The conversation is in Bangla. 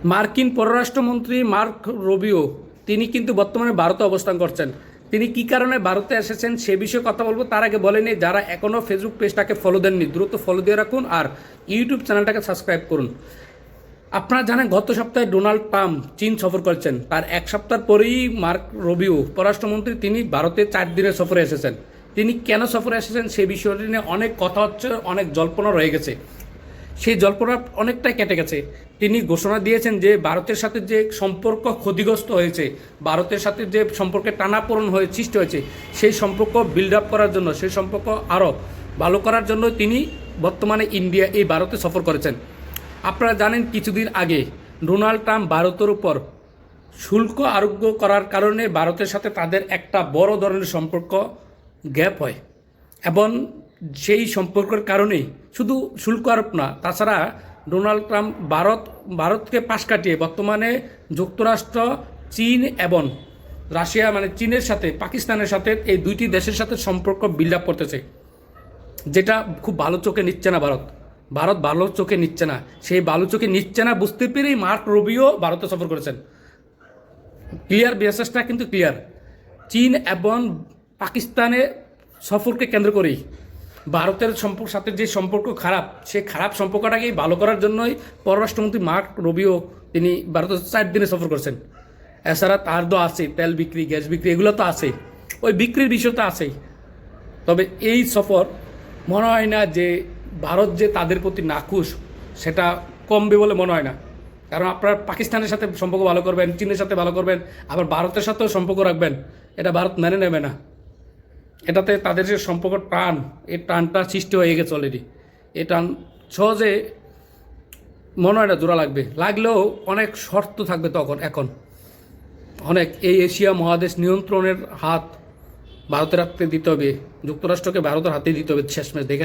মার্কিন পররাষ্ট্রমন্ত্রী মার্ক রুবিও তিনি কিন্তু বর্তমানে ভারতে অবস্থান করছেন। তিনি কি কারণে ভারতে এসেছেন সে বিষয়ে কথা বলবো। তার আগে বলেনি, যারা এখনও ফেসবুক পেজটাকে ফলো দেননি দ্রুত ফলো দিয়ে রাখুন আর ইউটিউব চ্যানেলটাকে সাবস্ক্রাইব করুন। আপনারা জানেন গত সপ্তাহে ডোনাল্ড ট্রাম্প চীন সফর করেছেন, তার এক সপ্তাহ পরেই মার্ক রুবিও পররাষ্ট্রমন্ত্রী তিনি ভারতে 4 দিনের সফরে এসেছেন। তিনি কেন সফরে এসেছেন সে বিষয়টি নিয়ে অনেক কথা হচ্ছে, অনেক জল্পনা রয়ে গেছে। সেই জল্পনা অনেকটাই কেটে গেছে। তিনি ঘোষণা দিয়েছেন যে ভারতের সাথে যে সম্পর্ক ক্ষতিগ্রস্ত হয়েছে, ভারতের সাথে যে সম্পর্কে টানাপোড়েন হয়ে সৃষ্টি হয়েছে, সেই সম্পর্ক বিল্ড আপ করার জন্য, সেই সম্পর্ক আরও ভালো করার জন্য তিনি বর্তমানে এই ভারতে সফর করেছেন। আপনারা জানেন কিছুদিন আগে ডোনাল্ড ট্রাম্প ভারতের উপর শুল্ক আরোপ করার কারণে ভারতের সাথে তাদের একটা বড় ধরনের সম্পর্ক গ্যাপ হয় এবং সেই সম্পর্কের কারণেই শুধু শুল্ক আরোপ না, তাছাড়া ডোনাল্ড ট্রাম্প ভারতকে পাশ কাটিয়ে বর্তমানে যুক্তরাষ্ট্র, চীন এবং রাশিয়া মানে চীনের সাথে পাকিস্তানের সাথে এই দুইটি দেশের সাথে সম্পর্ক বিল্ড আপ করতেছে, যেটা খুব ভালো চোখে নিচ্ছে না ভারত ভালো চোখে নিচ্ছে না। সেই ভালো চোখে নিচ্ছে না বুঝতে পেরেই মার্ক রুবিও ভারতে সফর করেছেন। ক্লিয়ার, মেসেজটা কিন্তু ক্লিয়ার। চীন এবং পাকিস্তানের সফরকে কেন্দ্র করেই ভারতের সাথে যে সম্পর্ক খারাপ, সেই খারাপ সম্পর্কটাকেই ভালো করার জন্যই পররাষ্ট্রমন্ত্রী মার্ক রুবিও তিনি ভারতের 4 দিনে সফর করছেন। এছাড়া তার তো আছে তেল বিক্রি, গ্যাস বিক্রি, এগুলো তো আছেই, ওই বিক্রির বিষয় তো আছেই। তবে এই সফর মনে হয় না যে ভারত যে তাদের প্রতি নাখুশ সেটা কমবে বলে মনে হয় না। কারণ আপনারা পাকিস্তানের সাথে সম্পর্ক ভালো করবেন, চীনের সাথে ভালো করবেন, আবার ভারতের সাথেও সম্পর্ক রাখবেন, এটা ভারত মেনে নেবে না। এটাতে তাদের যে সম্পর্ক টান, এই টানটা সৃষ্টি হয়ে গেছে অলরেডি। এই টান সহজে মনে হয় না জোড়া লাগলেও অনেক শর্ত থাকবে এখন অনেক। এই এশিয়া মহাদেশ নিয়ন্ত্রণের হাত ভারতের হাতে দিতে হবে, যুক্তরাষ্ট্রকে ভারতের হাতে দিতে হবে শেষমেশ। দেখে